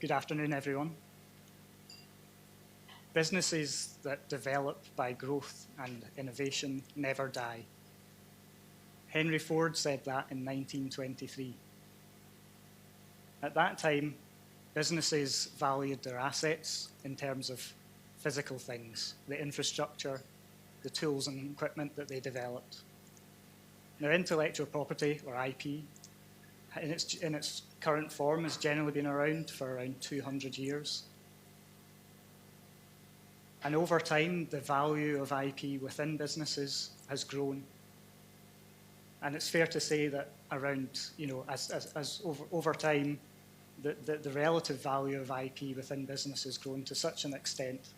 Good afternoon, everyone. Businesses that develop by growth and innovation never die. Henry Ford said that in 1923. At that time, businesses valued their assets in terms of physical things, the infrastructure, the tools and equipment that they developed. Now, intellectual property, or IP, in its current form has generally been around for around 200 years. And over time, the value of IP within businesses has grown. And it's fair to say that over time, the relative value of IP within business has grown to such an extent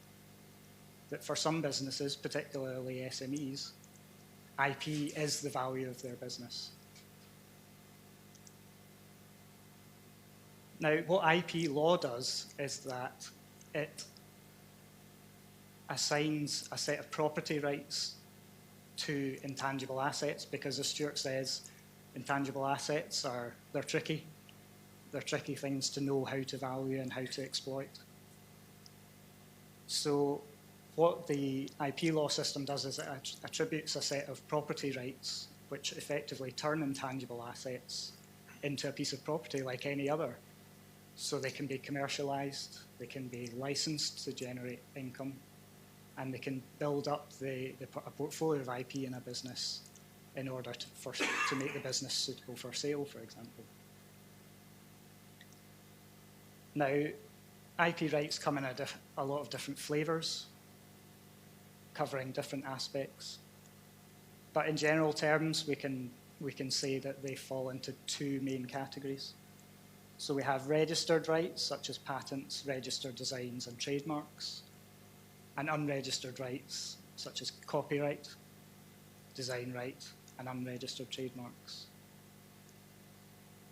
that for some businesses, particularly SMEs, IP is the value of their business. Now, what IP law does is that it assigns a set of property rights to intangible assets, because as Stuart says, intangible assets they're tricky. They're tricky things to know how to value and how to exploit. So what the IP law system does is it attributes a set of property rights which effectively turn intangible assets into a piece of property like any other. So they can be commercialized, they can be licensed to generate income, and they can build up a portfolio of IP in a business in order to make the business suitable for sale, for example. Now, IP rights come in a lot of different flavors, covering different aspects. But in general terms, we can say that they fall into two main categories. So we have registered rights, such as patents, registered designs, and trademarks, and unregistered rights, such as copyright, design right, and unregistered trademarks.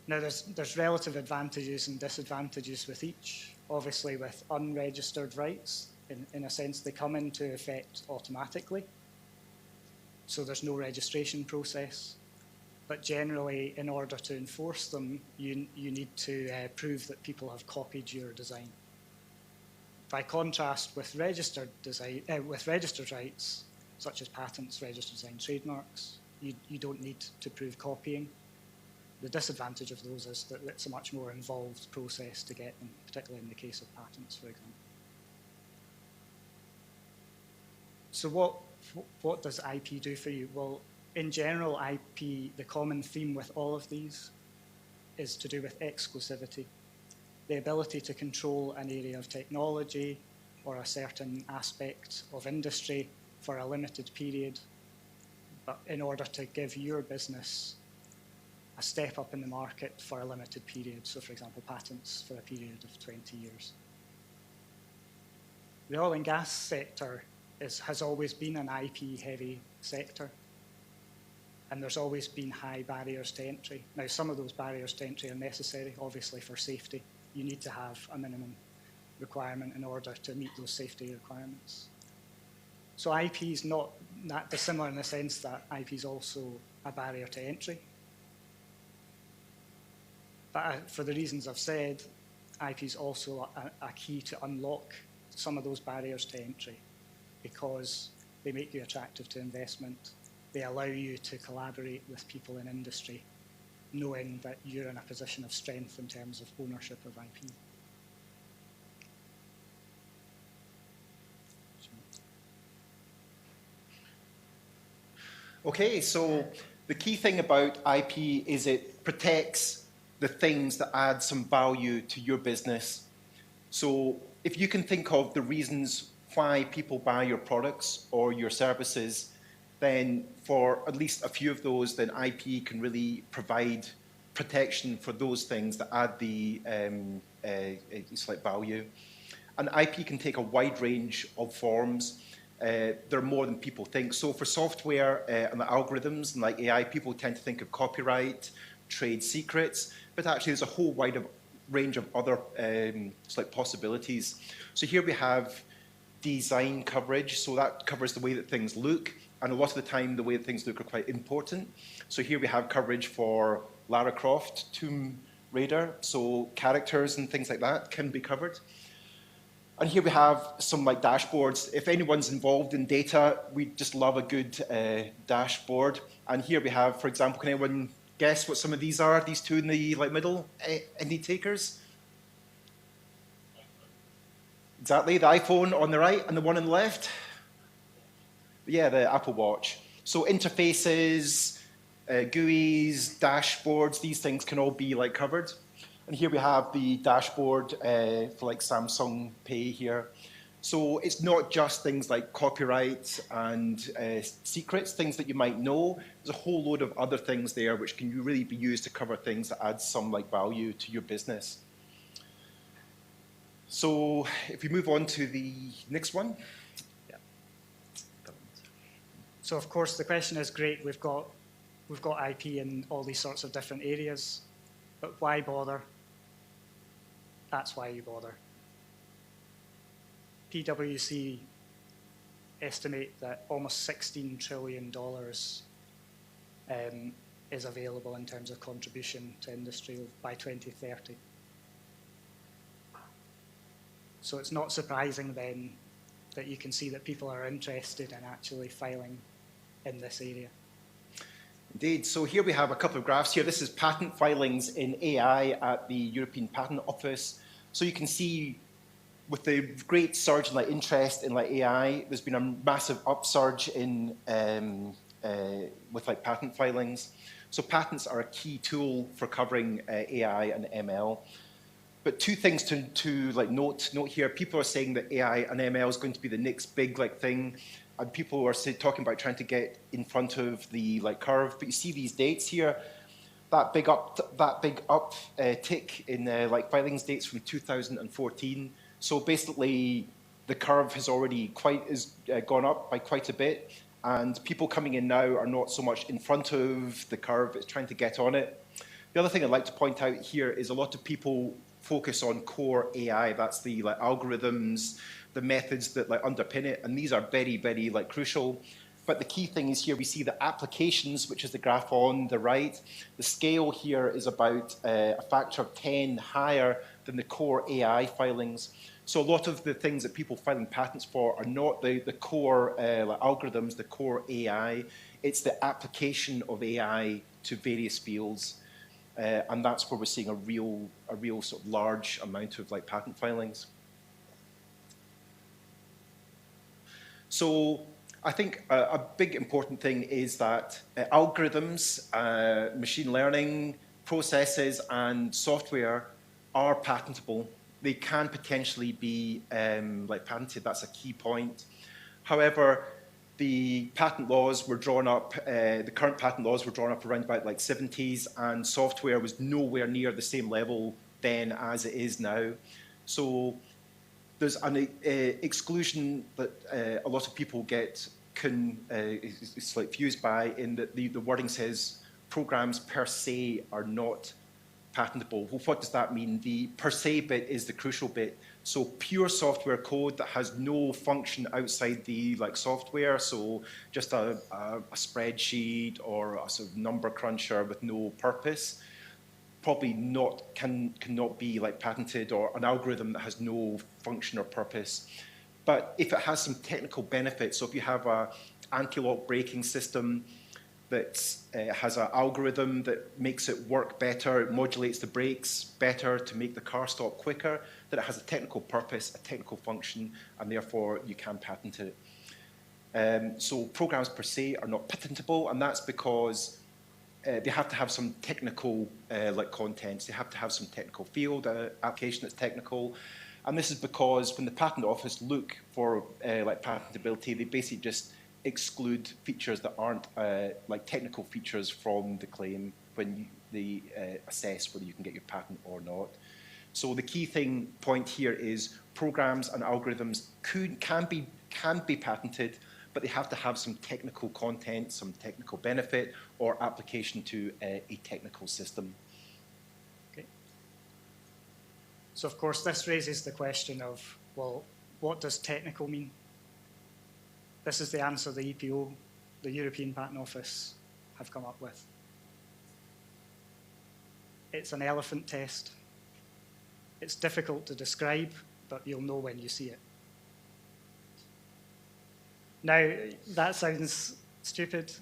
Now, there's relative advantages and disadvantages with each. Obviously, with unregistered rights, in a sense, they come into effect automatically. So there's no registration process. But generally, in order to enforce them, you need to prove that people have copied your design. By contrast, with registered rights, such as patents, registered design, trademarks, you don't need to prove copying. The disadvantage of those is that it's a much more involved process to get them, particularly in the case of patents, for example. So what does IP do for you? Well, in general, IP, the common theme with all of these is to do with exclusivity, the ability to control an area of technology or a certain aspect of industry for a limited period, but in order to give your business a step up in the market for a limited period. So, for example, patents for a period of 20 years. The oil and gas sector has always been an IP-heavy sector, and there's always been high barriers to entry. Now, some of those barriers to entry are necessary, obviously, for safety. You need to have a minimum requirement in order to meet those safety requirements. So IP is not that dissimilar in the sense that IP is also a barrier to entry. But for the reasons I've said, IP is also a key to unlock some of those barriers to entry, because they make you attractive to investment. They allow you to collaborate with people in industry, knowing that you're in a position of strength in terms of ownership of IP. Okay, so the key thing about IP is it protects the things that add some value to your business. So if you can think of the reasons why people buy your products or your services, then for at least a few of those, then IP can really provide protection for those things that add the slight value. And IP can take a wide range of forms. There are more than people think. So for software and the algorithms and like AI, people tend to think of copyright, trade secrets, but actually there's a whole wide range of other possibilities. So here we have design coverage. So that covers the way that things look. And a lot of the time, the way that things look are quite important. So here we have coverage for Lara Croft, Tomb radar, so characters and things like that can be covered. And here we have some like dashboards. If anyone's involved in data, we just love a good dashboard. And here we have, for example, can anyone guess what some of these are? These two in the like middle, any takers? Exactly, the iPhone on the right and the one on the left. Yeah, the Apple Watch. So interfaces, GUIs, dashboards, these things can all be like covered. And here we have the dashboard for like Samsung Pay here. So it's not just things like copyright and secrets, things that you might know. There's a whole load of other things there which can really be used to cover things that add some like value to your business. So if we move on to the next one. Yeah. So of course the question is great, we've got IP in all these sorts of different areas, but why bother? That's why you bother. PwC estimate that almost $16 trillion is available in terms of contribution to industry by 2030. So it's not surprising then that you can see that people are interested in actually filing in this area. Indeed. So here we have a couple of graphs here. This is patent filings in AI at the European Patent Office. So you can see with the great surge in like interest in like AI, there's been a massive upsurge in with like patent filings. So patents are a key tool for covering AI and ML. But two things to like note here. People are saying that AI and ML is going to be the next big like thing. And people are talking about trying to get in front of the like curve. But you see these dates here. That big up tick in like filings dates from 2014. So basically, the curve has already gone up by quite a bit, and people coming in now are not so much in front of the curve; it's trying to get on it. The other thing I'd like to point out here is a lot of people focus on core AI. That's the like algorithms, the methods that like underpin it, and these are very, very like crucial. But the key thing is here we see the applications, which is the graph on the right. The scale here is about a factor of 10 higher than the core AI filings. So a lot of the things that people filing patents for are not the core like algorithms, the core AI. It's the application of AI to various fields. And that's where we're seeing a real sort of large amount of like patent filings. So I think a big important thing is that algorithms, machine learning processes, and software are patentable. They can potentially be like patented. That's a key point. However, the patent laws were drawn up. The current patent laws were drawn up around about like 70s, and software was nowhere near the same level then as it is now. So there's an exclusion that a lot of people get is like fused by, in that the wording says programs per se are not patentable. Well, what does that mean? The per se bit is the crucial bit. So pure software code that has no function outside the like software, so just a spreadsheet or a sort of number cruncher with no purpose, probably cannot be like patented, or an algorithm that has no function or purpose. But if it has some technical benefits, so if you have an anti-lock braking system that has an algorithm that makes it work better, it modulates the brakes better to make the car stop quicker, that it has a technical purpose, a technical function, and therefore you can patent it. So programs per se are not patentable, and that's because they have to have some technical like contents. They have to have some technical field, application that's technical. And this is because when the patent office look for like patentability, they basically just exclude features that aren't like technical features from the claim when they assess whether you can get your patent or not. So the key point here is programs and algorithms can be patented, but they have to have some technical content, some technical benefit, or application to a technical system. Okay. So of course this raises the question of, well, what does technical mean? This is the answer the EPO, the European Patent Office, have come up with. It's an elephant test. It's difficult to describe, but you'll know when you see it. Now, that sounds stupid,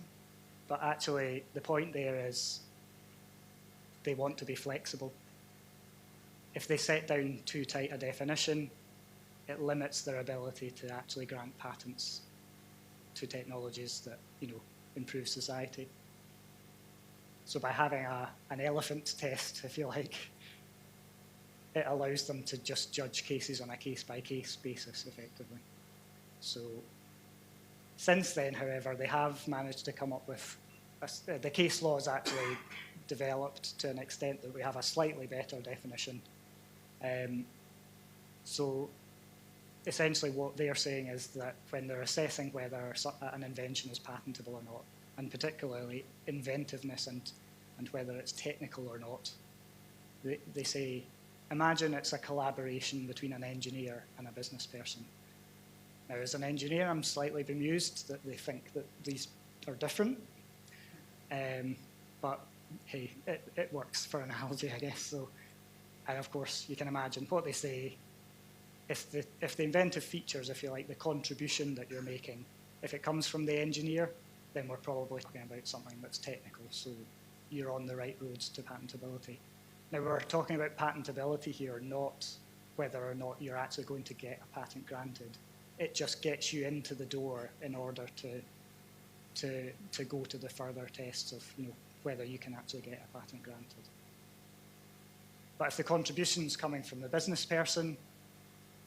but actually the point there is they want to be flexible. If they set down too tight a definition, it limits their ability to actually grant patents to technologies that, improve society. So by having an elephant test, if you like, it allows them to just judge cases on a case-by-case basis, effectively. So since then, however, they have managed to come up with, the case law is actually developed to an extent that we have a slightly better definition. So essentially what they're saying is that when they're assessing whether an invention is patentable or not, and particularly inventiveness and whether it's technical or not, they say, imagine it's a collaboration between an engineer and a business person. Now, as an engineer, I'm slightly bemused that they think that these are different, but hey, it works for analogy, I guess. So, and of course, you can imagine what they say. If the inventive features, if you like, the contribution that you're making, if it comes from the engineer, then we're probably talking about something that's technical, so you're on the right roads to patentability. Now, we're talking about patentability here, not whether or not you're actually going to get a patent granted. It just gets you into the door in order to go to the further tests of whether you can actually get a patent granted. But if the contribution's coming from the business person,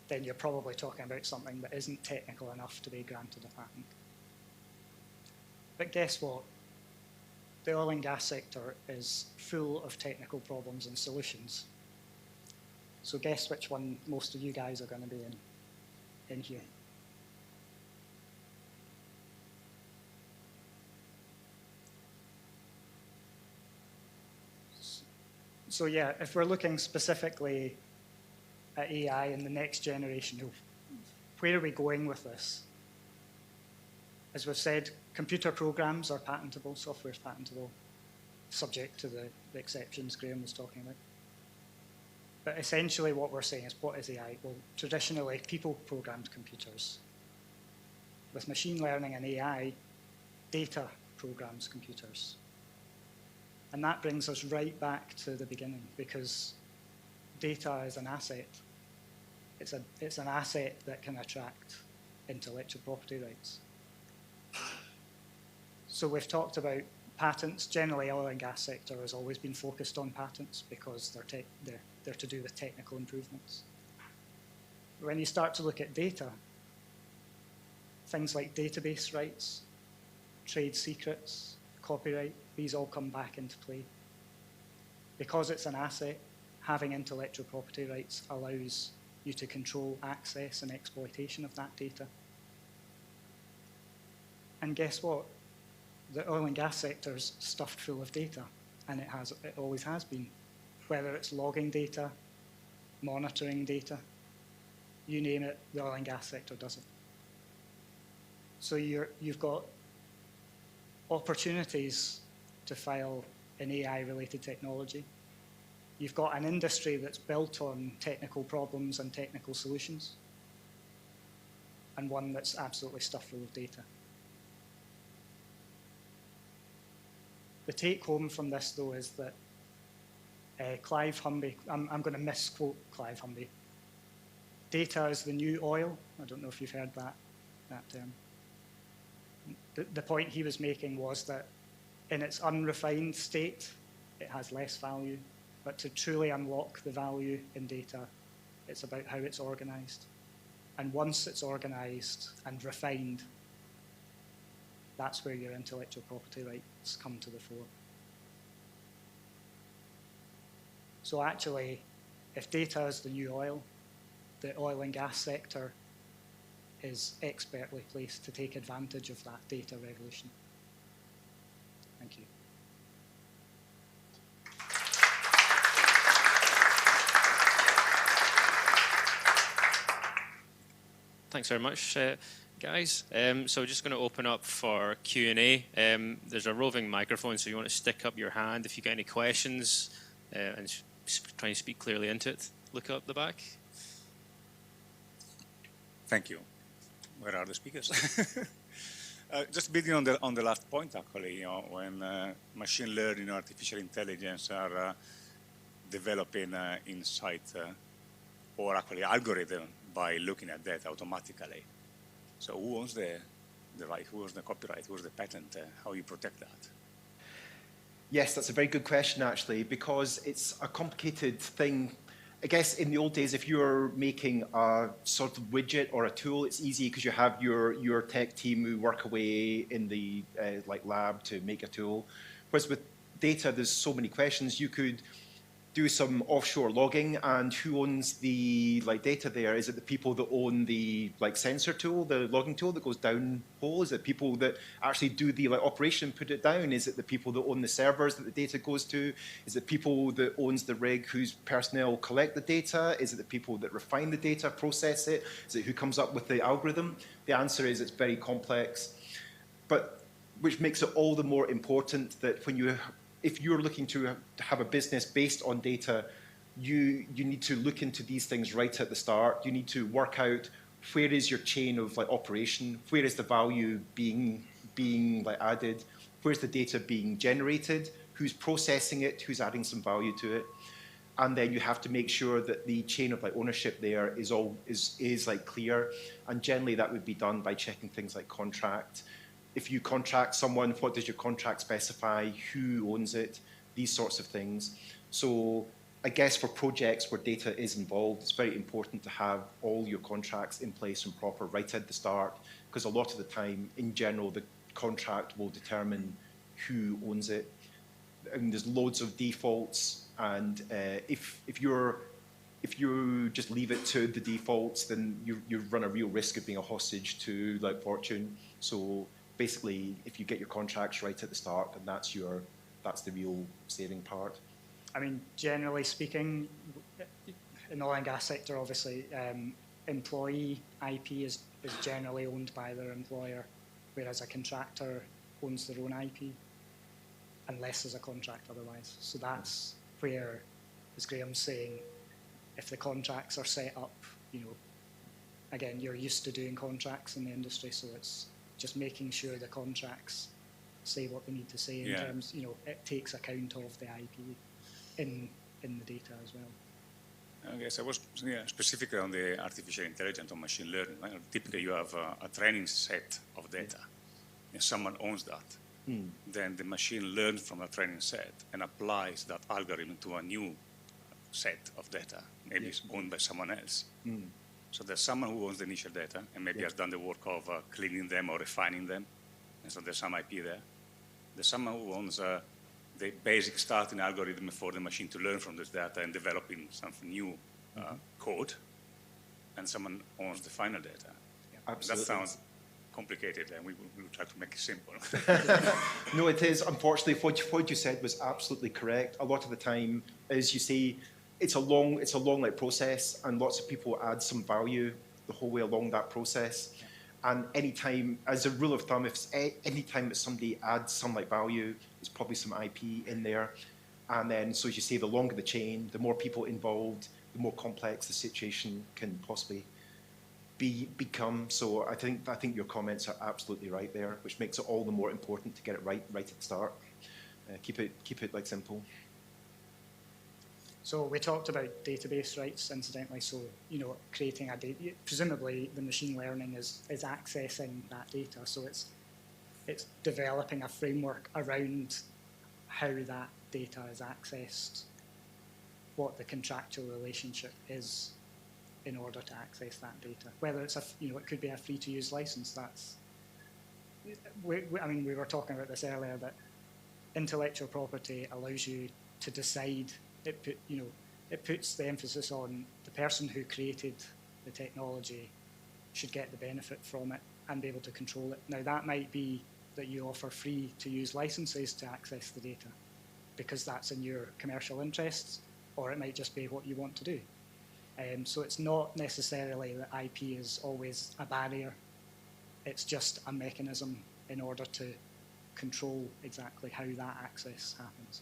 then you're probably talking about something that isn't technical enough to be granted a patent. But guess what? The oil and gas sector is full of technical problems and solutions. So guess which one most of you guys are going to be in here. So yeah, if we're looking specifically at AI in the next generation, where are we going with this? As we've said, computer programs are patentable, software is patentable, subject to the exceptions Graham was talking about. But essentially what we're saying is, what is AI? Well, traditionally, people programmed computers. With machine learning and AI, data programs computers. And that brings us right back to the beginning, because data is an asset. It's an asset that can attract intellectual property rights. So we've talked about patents. Generally, oil and gas sector has always been focused on patents because they're to do with technical improvements. When you start to look at data, things like database rights, trade secrets, copyright, these all come back into play. Because it's an asset, having intellectual property rights allows you to control access and exploitation of that data. And guess what? The oil and gas sector's stuffed full of data, and it always has been. Whether it's logging data, monitoring data, you name it, the oil and gas sector does it. So you've got opportunities to file in AI-related technology. You've got an industry that's built on technical problems and technical solutions, and one that's absolutely stuffed full of data. The take-home from this, though, is that Clive Humby, I'm going to misquote Clive Humby, data is the new oil. I don't know if you've heard that term. The point he was making was that in its unrefined state, it has less value, but to truly unlock the value in data, it's about how it's organized. And once it's organized and refined, that's where your intellectual property rights come to the fore. So actually, if data is the new oil, the oil and gas sector is expertly placed to take advantage of that data revolution. Thank you. Thanks very much, guys. So we're just going to open up for Q&A. There's a roving microphone, so you want to stick up your hand if you get any questions. and try and speak clearly into it. Look up the back. Thank you. Where are the speakers? Just building on the last point, actually, when machine learning and artificial intelligence are developing insight or actually algorithm by looking at data automatically. So who owns the right? Who owns the copyright? Who owns the patent? How you protect that? Yes, that's a very good question, actually, because it's a complicated thing. I guess in the old days, if you're making a sort of widget or a tool, it's easy because you have your tech team who work away in the lab to make a tool. Whereas with data, there's so many questions. You could do some offshore logging, and who owns the data there? Is it the people that own the sensor tool, the logging tool that goes down hole? Is it people that actually do the operation and put it down? Is it the people that own the servers that the data goes to? Is it people that owns the rig whose personnel collect the data? Is it the people that refine the data, process it? Is it who comes up with the algorithm? The answer is it's very complex, but which makes it all the more important that if you're looking to have a business based on data, you need to look into these things right at the start. You need to work out where is your chain of operation, where is the value being added, where's the data being generated, who's processing it, who's adding some value to it, and then you have to make sure that the chain of ownership there is clear. And generally that would be done by checking things like contract. If you contract someone, what does your contract specify? Who owns it? These sorts of things. So I guess for projects where data is involved, it's very important to have all your contracts in place and proper right at the start, because a lot of the time, in general, the contract will determine who owns it. And there's loads of defaults, and if you just leave it to the defaults, then you run a real risk of being a hostage to fortune. So basically, if you get your contracts right at the start, then that's the real saving part. I mean, generally speaking, in the oil and gas sector, obviously, employee IP is generally owned by their employer, whereas a contractor owns their own IP, unless there's a contract otherwise. So that's where, as Graham's saying, if the contracts are set up, again, you're used to doing contracts in the industry, so it's just making sure the contracts say what they need to say in terms, it takes account of the IP in the data as well. I guess I was specifically on the artificial intelligence or machine learning. Typically, you have a training set of data, and someone owns that. Then the machine learns from a training set and applies that algorithm to a new set of data, maybe it's owned by someone else. So there's someone who owns the initial data and maybe has done the work of cleaning them or refining them, and so there's some IP there. There's someone who owns the basic starting algorithm for the machine to learn from this data and developing something new code, and someone owns the final data. That sounds complicated, and we will try to make it simple. No, it is. Unfortunately, what you said was absolutely correct. A lot of the time, as you say, it's a long process, and lots of people add some value the whole way along that process. And anytime, as a rule of thumb, anytime that somebody adds some value, there's probably some IP in there. And then, so as you say, the longer the chain, the more people involved, the more complex the situation can possibly become. So I think your comments are absolutely right there, which makes it all the more important to get it right at the start. Keep it simple. So we talked about database rights, incidentally. So creating a data, presumably the machine learning is accessing that data. So it's developing a framework around how that data is accessed, what the contractual relationship is in order to access that data. Whether it's it could be a free-to-use license. I mean, we were talking about this earlier, that intellectual property allows you to decide. It puts the emphasis on the person who created the technology should get the benefit from it and be able to control it. Now, that might be that you offer free-to-use licenses to access the data because that's in your commercial interests, or it might just be what you want to do. So it's not necessarily that IP is always a barrier. It's just a mechanism in order to control exactly how that access happens.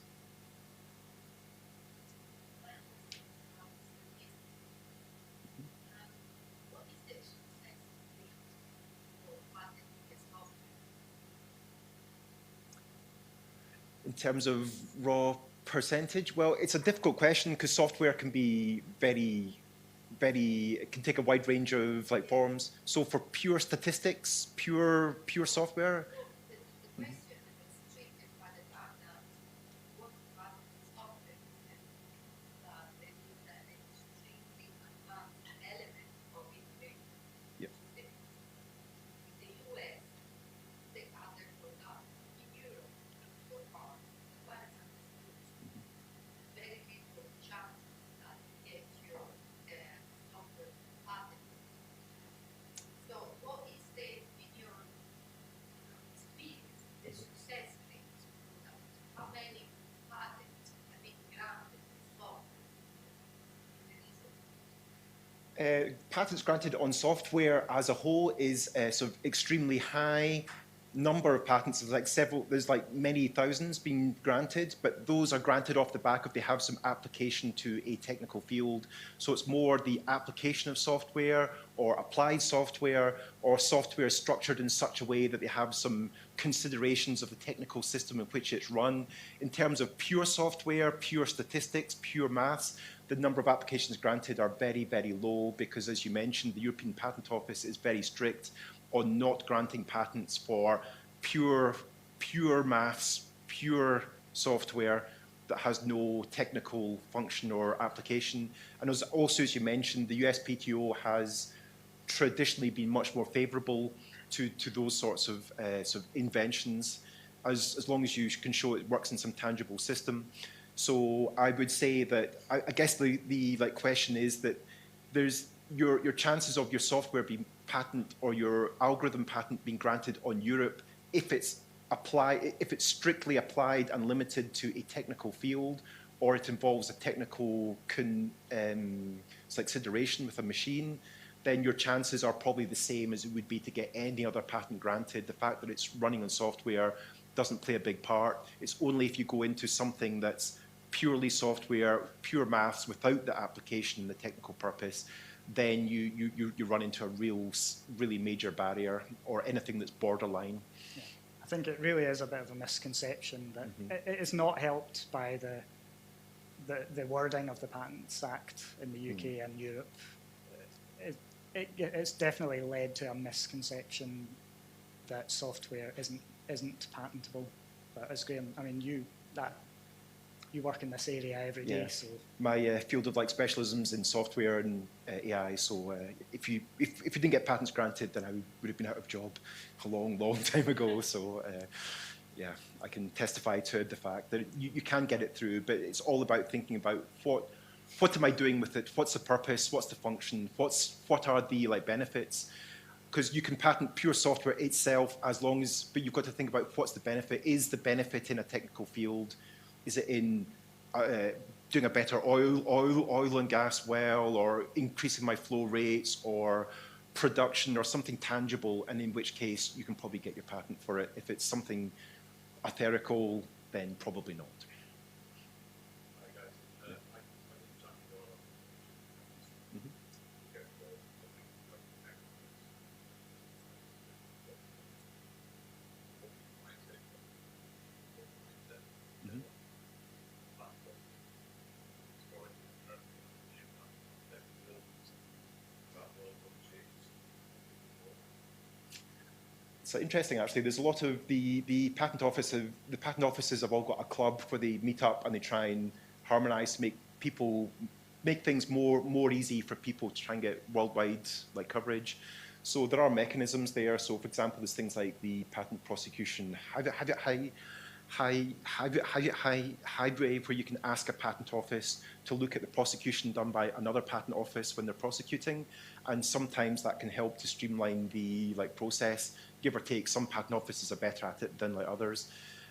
In terms of raw percentage, well, it's a difficult question because software can be it can take a wide range of like forms. So for pure statistics, pure software. Patents granted on software as a whole is a sort of extremely high number of patents. There's like many thousands being granted, but those are granted off the back of they have some application to a technical field. So it's more the application of software or applied software or software structured in such a way that they have some considerations of the technical system in which it's run. In terms of pure software, pure statistics, pure maths, the number of applications granted are very, very low because, as you mentioned, the European Patent Office is very strict on not granting patents for pure maths, pure software that has no technical function or application. And also, as you mentioned, the USPTO has traditionally been much more favourable to those sorts of inventions, as long as you can show it works in some tangible system. So I would say that I guess the question is that there's your chances of your software being patent or your algorithm patent being granted on Europe if it's strictly applied and limited to a technical field, or it involves a technical consideration with a machine, then your chances are probably the same as it would be to get any other patent granted. The fact that it's running on software doesn't play a big part. It's only if you go into something that's purely software, pure maths, without the application and the technical purpose, then you run into a really major barrier, or anything that's borderline. Yeah. I think it really is a bit of a misconception that it is not helped by the wording of the Patents Act in the UK and Europe. It's definitely led to a misconception that software isn't patentable. But as Graham, I mean, you work in this area every day, so my field of specialisms in software and AI. So if you didn't get patents granted, then I would have been out of job a long time ago. So yeah, I can testify to the fact that you can get it through, but it's all about thinking about what am I doing with it? What's the purpose? What's the function? What are the benefits? Because you can patent pure software itself but you've got to think about what's the benefit. Is the benefit in a technical field? Is it in doing a better oil and gas well, or increasing my flow rates, or production, or something tangible? And in which case you can probably get your patent for it. If it's something etherical, then probably not. It's interesting, actually. There's a lot of the patent offices have all got a club where they meet up and they try and harmonise to make things more easy for people to try and get worldwide coverage. So there are mechanisms there. So, for example, there's things like the patent prosecution highway, where you can ask a patent office to look at the prosecution done by another patent office when they're prosecuting, and sometimes that can help to streamline the process. Give or take, some patent offices are better at it than others.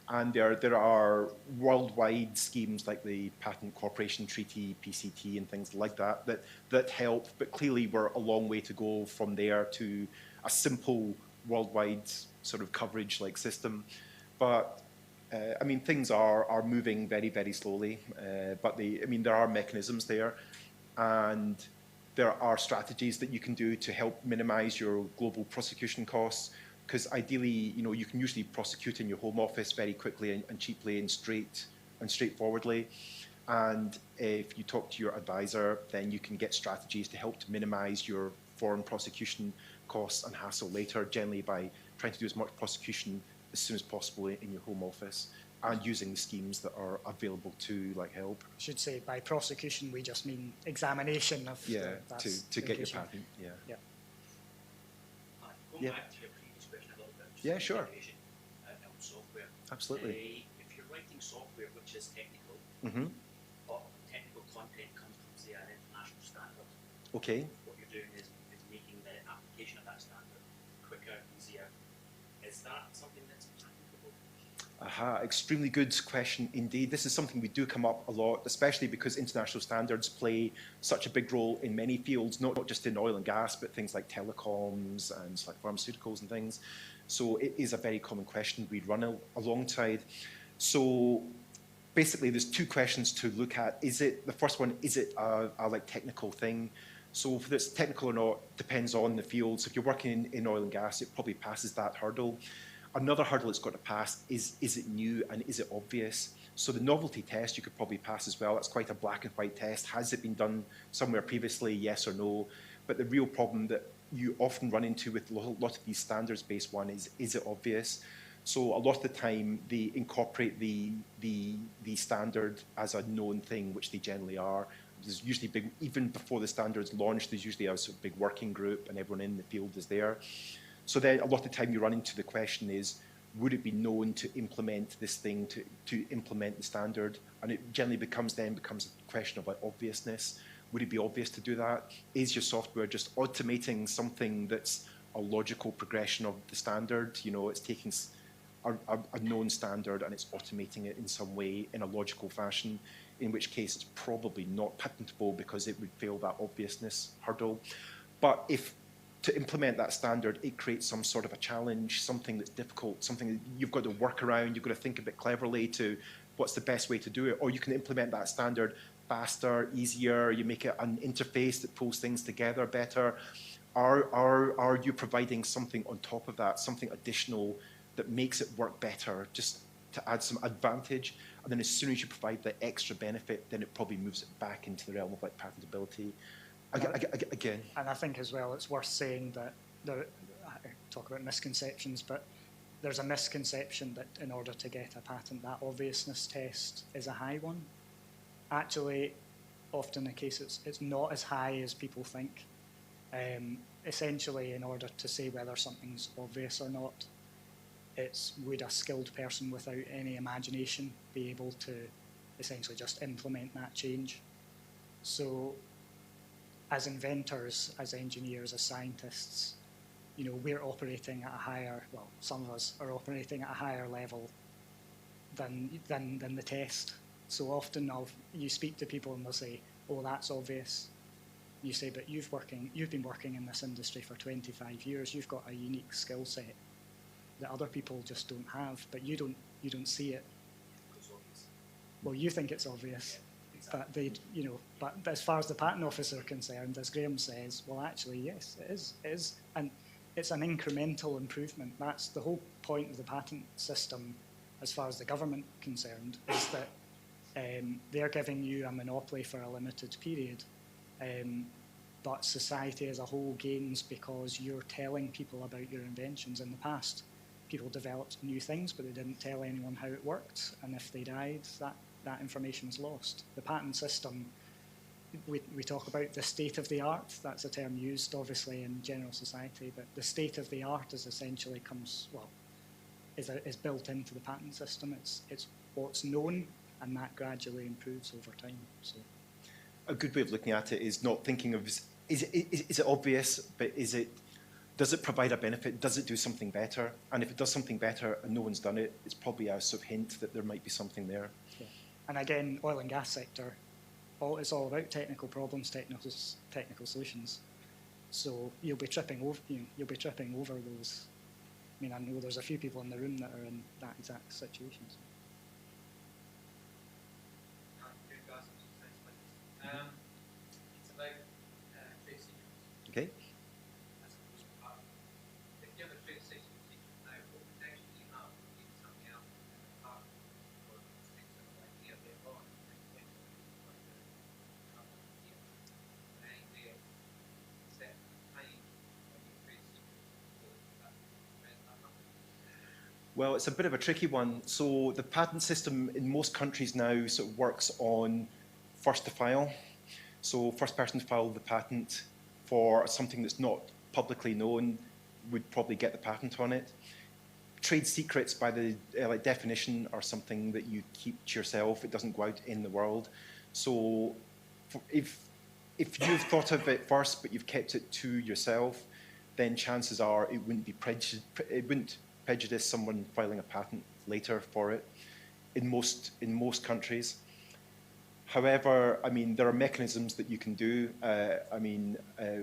And there are worldwide schemes like the Patent Cooperation Treaty, PCT, and things like that help. But clearly, we're a long way to go from there to a simple worldwide sort of coverage system. But I mean, things are moving very, very slowly. But there are mechanisms there, and there are strategies that you can do to help minimize your global prosecution costs. because ideally, you can usually prosecute in your home office very quickly and cheaply and straightforwardly. And if you talk to your advisor, then you can get strategies to help to minimize your foreign prosecution costs and hassle later, generally by trying to do as much prosecution as soon as possible in your home office and using the schemes that are available to help. I should say by prosecution we just mean examination of to get your patent. Yeah. Going back to your previous question a little bit. Yeah, sure. On software. Absolutely. If you're writing software which is technical, but technical content comes from, say, an international standard. Okay. What you're doing is making the application of that standard quicker, easier. Is that something that's patentable? Extremely good question indeed. This is something we do come up a lot, especially because international standards play such a big role in many fields, not just in oil and gas, but things like telecoms and like pharmaceuticals and things. So it is a very common question we run alongside. So basically there's two questions to look at. The first one, is it a technical thing? So if it's technical or not depends on the field. So if you're working in oil and gas, it probably passes that hurdle. Another hurdle it's got to pass is it new and is it obvious? So the novelty test you could probably pass as well. That's quite a black and white test. Has it been done somewhere previously, yes or no? But the real problem that you often run into with a lot of these standards-based ones is it obvious? So a lot of the time they incorporate the standard as a known thing, which they generally are. There's usually big, even before the standard's launched, there's usually a sort of big working group and everyone in the field is there. So then a lot of the time you run into the question is, would it be known to implement this thing, to implement the standard? And it generally becomes a question of obviousness. Would it be obvious to do that? Is your software just automating something that's a logical progression of the standard? It's taking a known standard and it's automating it in some way in a logical fashion, in which case it's probably not patentable because it would fail that obviousness hurdle. But if to implement that standard, it creates some sort of a challenge, something that's difficult, something that you've got to work around, you've got to think a bit cleverly to what's the best way to do it. Or you can implement that standard faster, easier, you make it an interface that pulls things together better. Are you providing something on top of that, something additional that makes it work better, just to add some advantage? And then as soon as you provide the extra benefit, then it probably moves it back into the realm of patentability. Again. And I think as well it's worth saying that I talk about misconceptions, but there's a misconception that in order to get a patent, that obviousness test is a high one. Actually, often the case it's not as high as people think. Essentially, in order to say whether something's obvious or not, would a skilled person without any imagination be able to essentially just implement that change? So as inventors, as engineers, as scientists, we're operating at a higher, well, some of us are operating at a higher level than the test. So often you speak to people and they'll say, oh, that's obvious. You say, but you've been working in this industry for 25 years. You've got a unique skill set that other people just don't have, but you don't see it. Well, you think it's obvious. But but as far as the patent office are concerned, as Graham says, well, actually, yes, it is, and it's an incremental improvement. That's the whole point of the patent system, as far as the government concerned, is that they're giving you a monopoly for a limited period, but society as a whole gains because you're telling people about your inventions. In the past, people developed new things, but they didn't tell anyone how it worked, and if they died, that information is lost. The patent system, we talk about the state of the art. That's a term used, obviously, in general society, but the state of the art is essentially is built into the patent system. It's what's known, and that gradually improves over time. So, a good way of looking at it is not thinking of is it obvious, but does it provide a benefit? Does it do something better? And if it does something better and no one's done it, it's probably a sort of hint that there might be something there. Yeah. And again, oil and gas sector, it's all about technical problems, technical solutions. So you'll be tripping over those. I mean, I know there's a few people in the room that are in that exact situation. So. It's about trade secrets. Okay. If you have a trade secret, Well, it's a bit of a tricky one. So the patent system in most countries now sort of works on first to file. So first person to file the patent for something that's not publicly known would probably get the patent on it. Trade secrets, by the definition, are something that you keep to yourself. It doesn't go out in the world. So if you've thought of it first, but you've kept it to yourself, then chances are it wouldn't prejudice someone filing a patent later for it in most countries. However, I mean, there are mechanisms that you can do.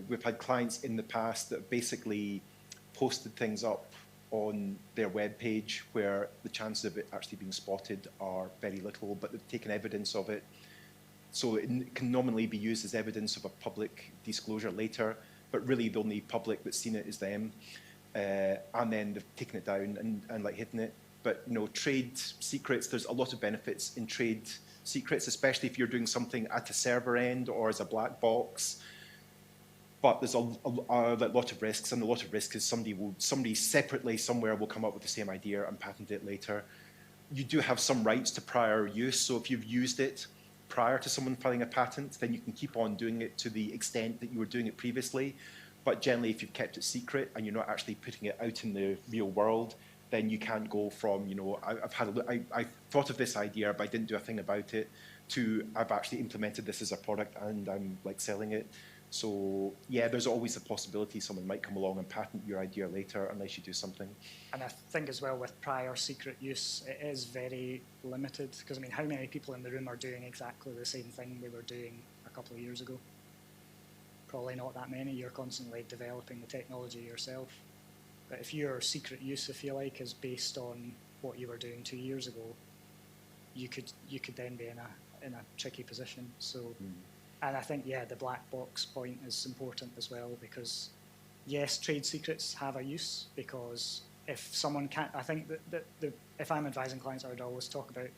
We've had clients in the past that basically posted things up on their web page where the chances of it actually being spotted are very little, but they've taken evidence of it. So it can nominally be used as evidence of a public disclosure later, but really the only public that's seen it is them. And then they've taken it down and like hidden it. But trade secrets, there's a lot of benefits in trade secrets, especially if you're doing something at a server end or as a black box. But there's a lot of risks, and a lot of risk is somebody separately somewhere will come up with the same idea and patent it later. You do have some rights to prior use, so if you've used it prior to someone filing a patent, then you can keep on doing it to the extent that you were doing it previously. But generally, if you've kept it secret and you're not actually putting it out in the real world, then you can't go from, I thought of this idea, but I didn't do a thing about it, to I've actually implemented this as a product and I'm like selling it. So yeah, there's always a possibility someone might come along and patent your idea later unless you do something. And I think as well with prior secret use, it is very limited, because I mean, how many people in the room are doing exactly the same thing we were doing a couple of years ago? Probably not that many. You're constantly developing the technology yourself. But if your secret use, if you like, is based on what you were doing 2 years ago, you could then be in a tricky position. So, and I think the black box point is important as well, because yes, trade secrets have a use, because if someone can't, I think that if I'm advising clients, I would always talk about,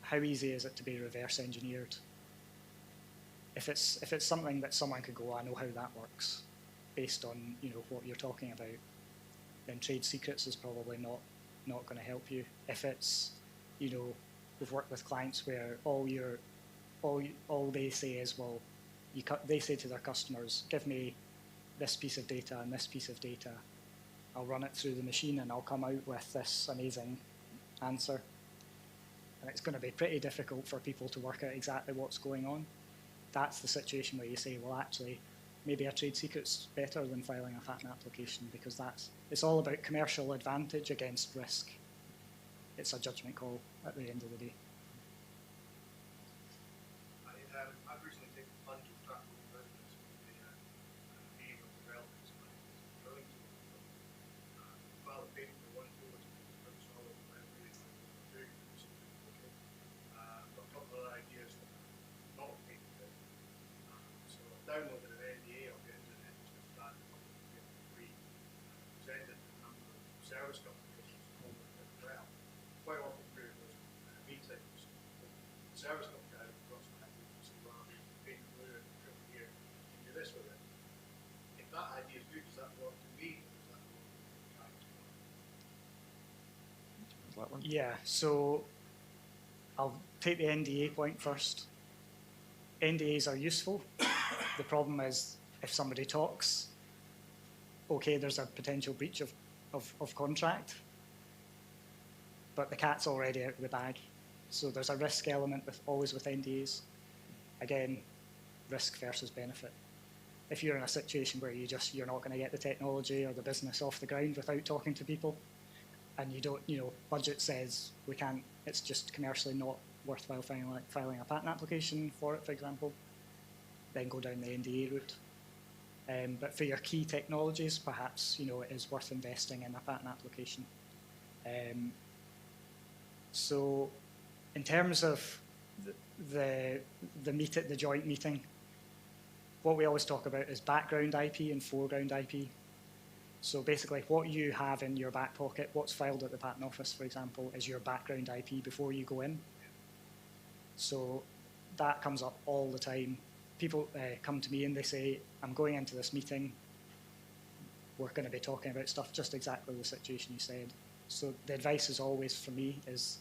how easy is it to be reverse engineered? If it's something that someone could go, I know how that works, based on what you're talking about, then trade secrets is probably not going to help you. If it's we've worked with clients where all they say is, well, they say to their customers, give me this piece of data and this piece of data, I'll run it through the machine and I'll come out with this amazing answer. And it's going to be pretty difficult for people to work out exactly what's going on. That's the situation where you say, well, actually, maybe a trade secret's better than filing a patent application, because it's all about commercial advantage against risk. It's a judgment call at the end of the day. I've recently taken a plunge of track with business with the aim of developing some drilling tools. Filed a patent for one tool, which is pretty solid, and I'm really doing something okay. But a couple of other ideas that are not patented. So I've downloaded an NDA off the internet, which is that free. Presented a number of service companies as well. Quite often through those meetings, the service company has got some ideas and say, well, paint blue and over here, you can do this with it. If that idea is good, does that belong to me, or does that belong to the client? Yeah, so I'll take the NDA point first. NDAs are useful. The problem is if somebody talks, okay, there's a potential breach of contract, but the cat's already out of the bag. So there's a risk element always with NDAs. Again, risk versus benefit. If you're in a situation where you're not going to get the technology or the business off the ground without talking to people, and you don't, budget says we can't, it's just commercially not worthwhile filing a patent application for it, for example, then go down the NDA route. But for your key technologies, perhaps, it is worth investing in a patent application. So in terms of the joint meeting, what we always talk about is background IP and foreground IP. So basically what you have in your back pocket, what's filed at the Patent Office, for example, is your background IP before you go in. So that comes up all the time. People come to me and they say, I'm going into this meeting, we're going to be talking about stuff, just exactly the situation you said. So the advice is always, for me, is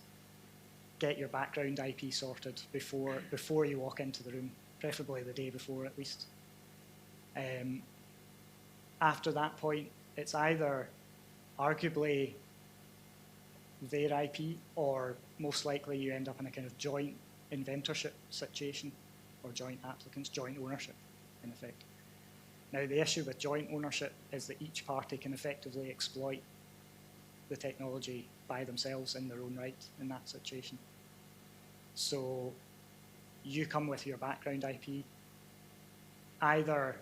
get your background IP sorted before you walk into the room, preferably the day before at least. After that point, it's either arguably their IP, or most likely you end up in a kind of joint inventorship situation, or joint applicants, joint ownership, in effect. Now, the issue with joint ownership is that each party can effectively exploit the technology by themselves in their own right in that situation. So you come with your background IP, either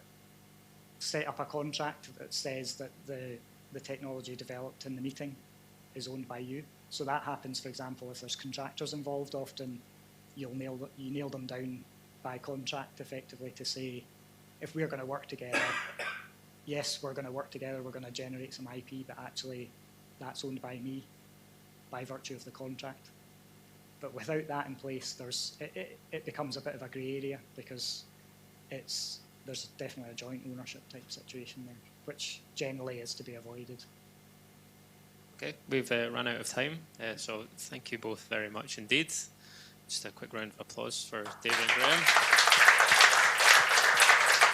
set up a contract that says that the technology developed in the meeting is owned by you. So that happens, for example, if there's contractors involved, often you nail them down by contract effectively to say, if we're going to work together, yes, we're going to work together, we're going to generate some IP, but actually that's owned by me by virtue of the contract. But without that in place, it becomes a bit of a grey area, because there's definitely a joint ownership type situation there, which generally is to be avoided. Okay, we've run out of time, so thank you both very much indeed. Just a quick round of applause for David and Graham.